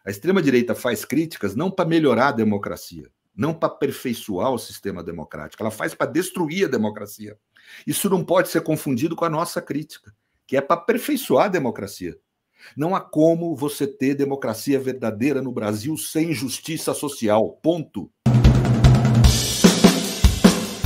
A extrema-direita faz críticas não para melhorar a democracia, não para aperfeiçoar o sistema democrático, ela faz para destruir a democracia. Isso não pode ser confundido com a nossa crítica, que é para aperfeiçoar a democracia. Não há como você ter democracia verdadeira no Brasil sem justiça social. Ponto.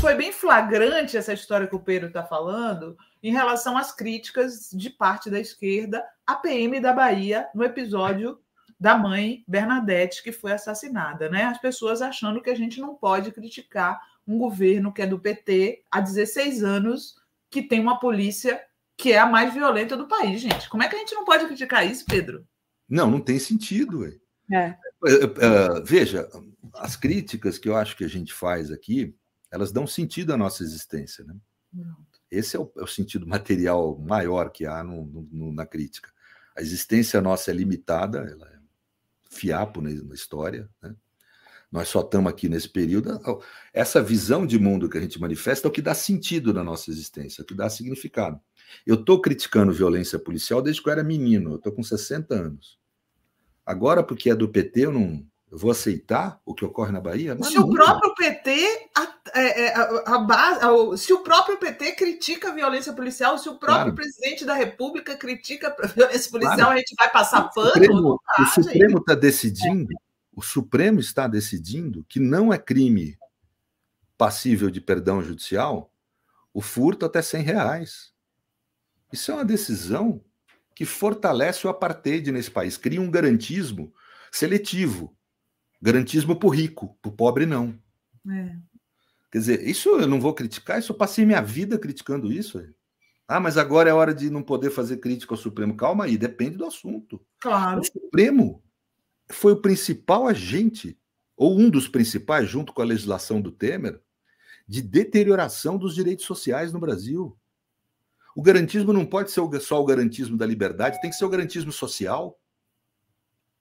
Foi bem flagrante essa história que o Pedro está falando em relação às críticas de parte da esquerda à PM da Bahia no episódio da mãe Bernadette, que foi assassinada, né? As pessoas achando que a gente não pode criticar um governo que é do PT há 16 anos, que tem uma polícia que é a mais violenta do país, gente. Como é que a gente não pode criticar isso, Pedro? Não tem sentido. Veja, as críticas que eu acho que a gente faz aqui, elas dão sentido à nossa existência, né? Esse é o sentido material maior que há na crítica. A existência nossa é limitada, ela é fiapo na história, né? Nós só estamos aqui nesse período. Essa visão de mundo que a gente manifesta é o que dá sentido na nossa existência, é o que dá significado. Eu estou criticando violência policial desde que eu era menino, eu estou com 60 anos. Agora, porque é do PT, eu vou aceitar o que ocorre na Bahia? Se o próprio PT, se o próprio PT critica a violência policial, se o próprio presidente da República critica a violência policial, a gente vai passar pano? O Supremo está decidindo. O Supremo está decidindo que não é crime passível de perdão judicial o furto até R$100. Isso é uma decisão que fortalece o apartheid nesse país, cria um garantismo seletivo, garantismo para o rico, para o pobre não. Quer dizer, isso eu não vou criticar, isso eu passei minha vida criticando isso. Mas agora é hora de não poder fazer crítica ao Supremo. Calma aí, depende do assunto. Claro. O Supremo foi o principal agente, ou um dos principais, junto com a legislação do Temer, de deterioração dos direitos sociais no Brasil. O garantismo não pode ser só o garantismo da liberdade, tem que ser o garantismo social.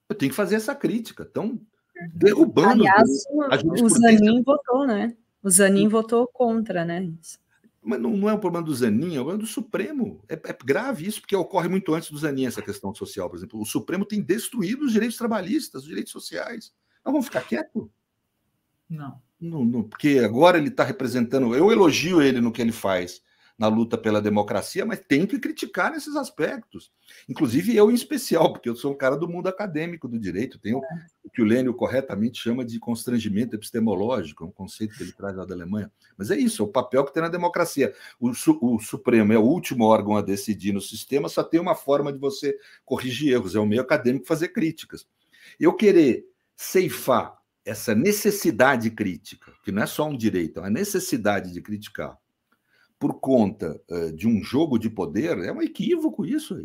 Eu tenho que fazer essa crítica. Estão derrubando. Aliás, o Zanin votou, né? O Zanin votou contra, né? Mas não é um problema do Zanin, é um problema do Supremo. É grave isso, porque ocorre muito antes do Zanin essa questão social, por exemplo. O Supremo tem destruído os direitos trabalhistas, os direitos sociais. Nós vamos ficar quietos? Não, porque agora ele está representando... Eu elogio ele no que ele faz na luta pela democracia, mas tem que criticar nesses aspectos. Inclusive eu em especial, porque eu sou um cara do mundo acadêmico do direito, tenho o que o Lênio corretamente chama de constrangimento epistemológico, é um conceito que ele traz lá da Alemanha. Mas é isso, é o papel que tem na democracia. O Supremo é o último órgão a decidir no sistema, só tem uma forma de você corrigir erros, é o meio acadêmico fazer críticas. Eu querer ceifar essa necessidade crítica, que não é só um direito, é uma necessidade de criticar, por conta de um jogo de poder, é um equívoco isso.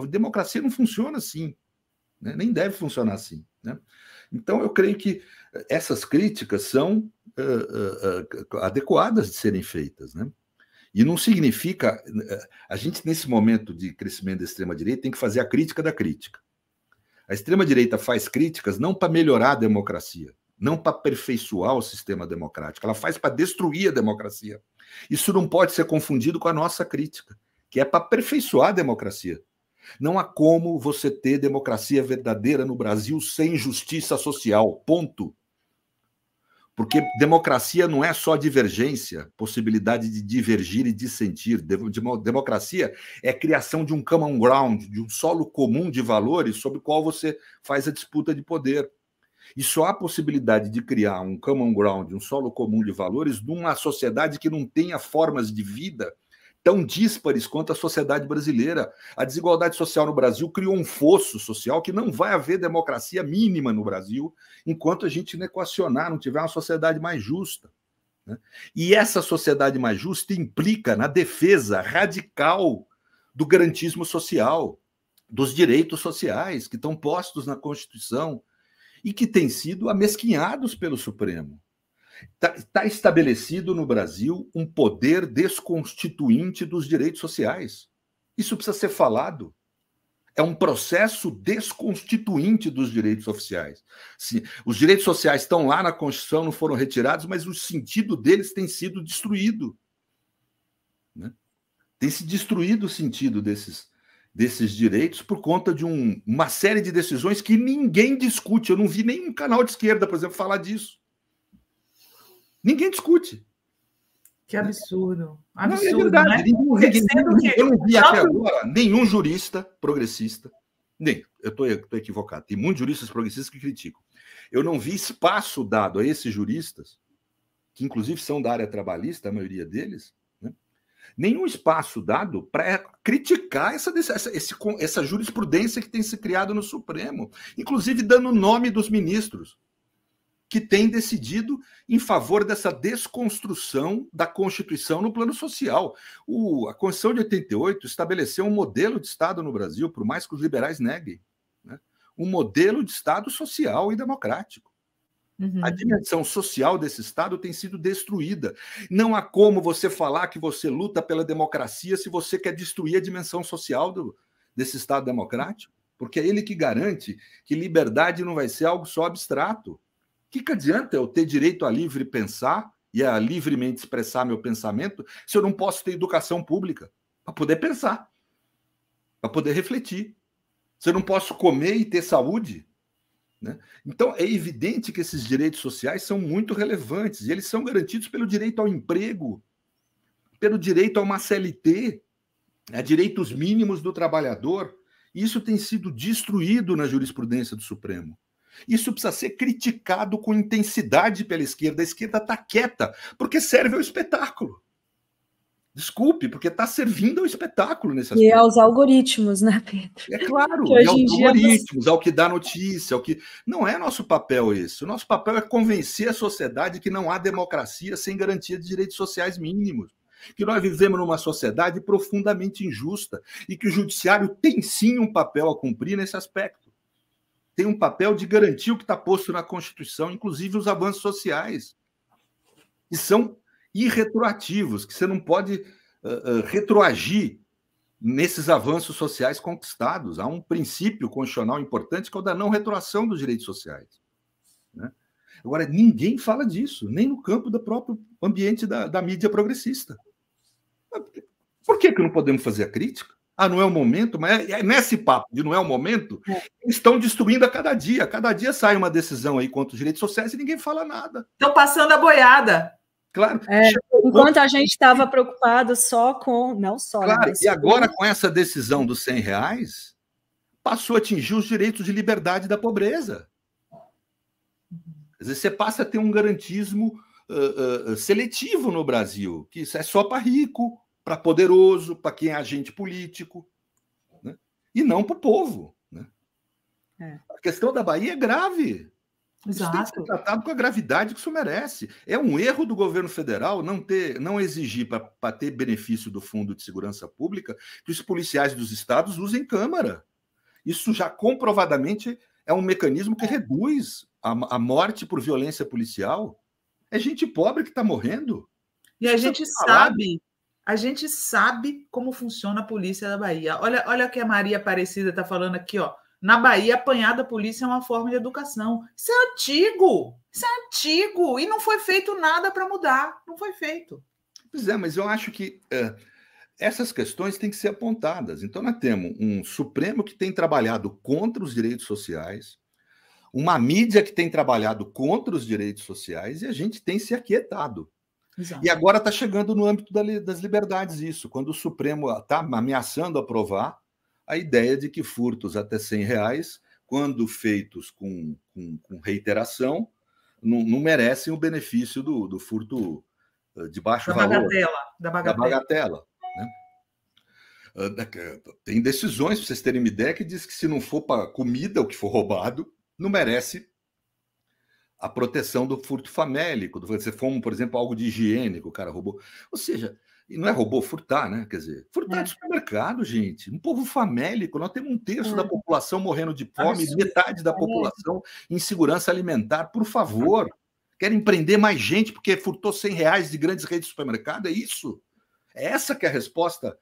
A democracia não funciona assim, né? Nem deve funcionar assim, né? Então, eu creio que essas críticas são adequadas de serem feitas, né? E não significa... A gente, nesse momento de crescimento da extrema-direita, tem que fazer a crítica da crítica. A extrema-direita faz críticas não para melhorar a democracia, não para aperfeiçoar o sistema democrático, ela faz para destruir a democracia. Isso não pode ser confundido com a nossa crítica, que é para aperfeiçoar a democracia. Não há como você ter democracia verdadeira no Brasil sem justiça social, ponto. Porque democracia não é só divergência, possibilidade de divergir e dissentir. Democracia é a criação de um common ground, de um solo comum de valores sobre o qual você faz a disputa de poder. E só há possibilidade de criar um common ground, um solo comum de valores, numa sociedade que não tenha formas de vida tão díspares quanto a sociedade brasileira. A desigualdade social no Brasil criou um fosso social que não vai haver democracia mínima no Brasil enquanto a gente não equacionar, não tiver uma sociedade mais justa, né? E essa sociedade mais justa implica na defesa radical do garantismo social, dos direitos sociais que estão postos na Constituição e que têm sido amesquinhados pelo Supremo. Está estabelecido no Brasil um poder desconstituinte dos direitos sociais. Isso precisa ser falado. É um processo desconstituinte dos direitos sociais. Sim, os direitos sociais estão lá na Constituição, não foram retirados, mas o sentido deles tem sido destruído, né? Tem se destruído o sentido desses direitos por conta de uma série de decisões que ninguém discute. Eu não vi nenhum canal de esquerda, por exemplo, falar disso. Ninguém discute. Que absurdo. Absurdo, não, é verdade, né? Eu não vi até agora nenhum jurista progressista, nem, eu estou equivocado, tem muitos juristas progressistas que criticam. Eu não vi espaço dado a esses juristas, que inclusive são da área trabalhista, a maioria deles, né? Nenhum espaço dado para criticar essa jurisprudência que tem se criado no Supremo, inclusive dando o nome dos ministros que têm decidido em favor dessa desconstrução da Constituição no plano social. A Constituição de 88 estabeleceu um modelo de Estado no Brasil, por mais que os liberais neguem, né? Um modelo de Estado social e democrático. Uhum. A dimensão social desse Estado tem sido destruída. Não há como você falar que você luta pela democracia se você quer destruir a dimensão social desse Estado democrático, porque é ele que garante que liberdade não vai ser algo só abstrato. O que adianta eu ter direito a livre pensar e a livremente expressar meu pensamento se eu não posso ter educação pública para poder pensar, para poder refletir? Se eu não posso comer e ter saúde, né? Então, é evidente que esses direitos sociais são muito relevantes e eles são garantidos pelo direito ao emprego, pelo direito a uma CLT, a direitos mínimos do trabalhador. Isso tem sido destruído na jurisprudência do Supremo. Isso precisa ser criticado com intensidade pela esquerda. A esquerda está quieta, porque serve ao espetáculo. Desculpe, porque está servindo ao espetáculo nesse aspecto. E aos algoritmos, né, Pedro? É claro, e aos algoritmos, ao que dá notícia, ao que... Não é nosso papel esse. O nosso papel é convencer a sociedade que não há democracia sem garantia de direitos sociais mínimos. Que nós vivemos numa sociedade profundamente injusta e que o judiciário tem sim um papel a cumprir nesse aspecto. Tem um papel de garantir o que está posto na Constituição, inclusive os avanços sociais, que são irretroativos, que você não pode retroagir nesses avanços sociais conquistados. Há um princípio constitucional importante que é o da não retroação dos direitos sociais, né? Agora, ninguém fala disso, nem no campo do próprio ambiente da mídia progressista. Por que não podemos fazer a crítica? Não é o momento, mas nesse papo de não é o momento, estão destruindo a cada dia. Cada dia sai uma decisão aí contra os direitos sociais e ninguém fala nada. Estão passando a boiada. Claro. Enquanto a gente estava preocupado só com... Não só, claro, e agora com essa decisão dos R$100, passou a atingir os direitos de liberdade da pobreza. Quer dizer, você passa a ter um garantismo seletivo no Brasil, que isso é só para rico, para poderoso, para quem é agente político, né? E não para o povo, né? A questão da Bahia é grave. Exato. Isso tem que ser tratado com a gravidade que isso merece. É um erro do governo federal não exigir, para ter benefício do Fundo de Segurança Pública, que os policiais dos estados usem câmara. Isso já comprovadamente é um mecanismo que reduz a morte por violência policial. É gente pobre que está morrendo. E a gente sabe... A gente sabe como funciona a polícia da Bahia. Olha o que a Maria Aparecida está falando aqui, ó. Na Bahia, apanhar da polícia é uma forma de educação. Isso é antigo! Isso é antigo! E não foi feito nada para mudar. Não foi feito. Pois é, mas eu acho que essas questões têm que ser apontadas. Então, nós temos um Supremo que tem trabalhado contra os direitos sociais, uma mídia que tem trabalhado contra os direitos sociais, e a gente tem se aquietado. Exato. E agora está chegando no âmbito das liberdades isso, quando o Supremo está ameaçando aprovar a ideia de que furtos até R$100, quando feitos com reiteração, não merecem o benefício do furto de baixo valor. Da bagatela. Né? Tem decisões, para vocês terem uma ideia, que diz que se não for para comida, o que for roubado, não merece a proteção do furto famélico. Se for, por exemplo, algo de higiene que o cara roubou. Ou seja, não é roubou, furtar, né? Quer dizer, furtar de supermercado, gente. Um povo famélico. Nós temos 1/3 da população morrendo de fome, metade da população em insegurança alimentar. Por favor, querem prender mais gente porque furtou R$100 de grandes redes de supermercado? É isso? É essa que é a resposta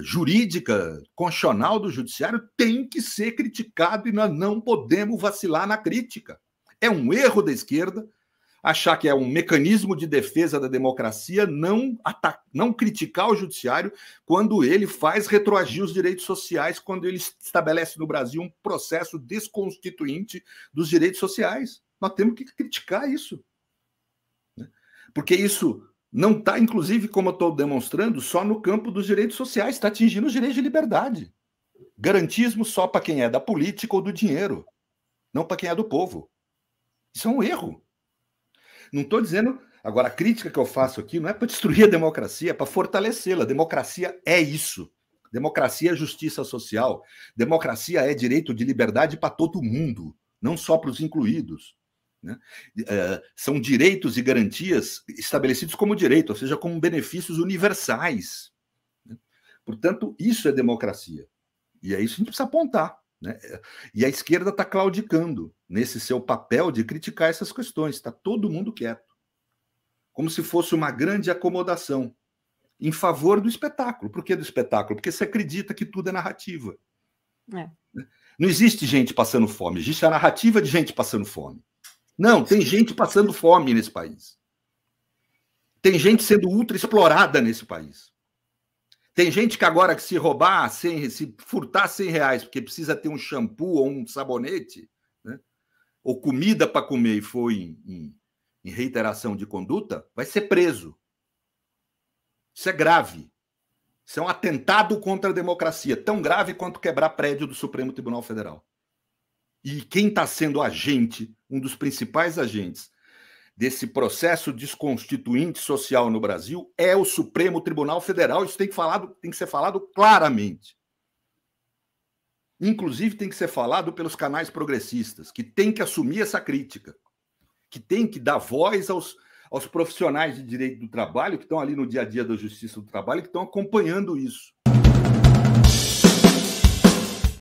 jurídica, constitucional do judiciário? Tem que ser criticado e nós não podemos vacilar na crítica. É um erro da esquerda achar que é um mecanismo de defesa da democracia não criticar o judiciário quando ele faz retroagir os direitos sociais, quando ele estabelece no Brasil um processo desconstituinte dos direitos sociais. Nós temos que criticar isso. Porque isso não está, inclusive, como eu estou demonstrando, só no campo dos direitos sociais, está atingindo os direitos de liberdade. Garantismo só para quem é da política ou do dinheiro, não para quem é do povo. Isso é um erro. Não estou dizendo... Agora, a crítica que eu faço aqui não é para destruir a democracia, é para fortalecê-la. Democracia é isso. Democracia é justiça social. Democracia é direito de liberdade para todo mundo, não só para os incluídos. Né? São direitos e garantias estabelecidos como direito, ou seja, como benefícios universais. Né? Portanto, isso é democracia. E é isso que a gente precisa apontar. Né? E a esquerda está claudicando nesse seu papel de criticar essas questões. Está todo mundo quieto. Como se fosse uma grande acomodação em favor do espetáculo. Por que do espetáculo? Porque você acredita que tudo é narrativa. Não existe gente passando fome, existe a narrativa de gente passando fome. Não, tem gente passando fome nesse país. Tem gente sendo ultra explorada nesse país. Tem gente que agora que se roubar, se furtar R$100, porque precisa ter um shampoo ou um sabonete, né? Ou comida para comer e foi em reiteração de conduta, vai ser preso. Isso é grave. Isso é um atentado contra a democracia, tão grave quanto quebrar prédio do Supremo Tribunal Federal. E quem está sendo agente, um dos principais agentes desse processo desconstituinte social no Brasil é o Supremo Tribunal Federal. Isso tem que ser falado claramente. Inclusive, tem que ser falado pelos canais progressistas, que têm que assumir essa crítica, que têm que dar voz aos profissionais de direito do trabalho que estão ali no dia a dia da justiça do trabalho, que estão acompanhando isso.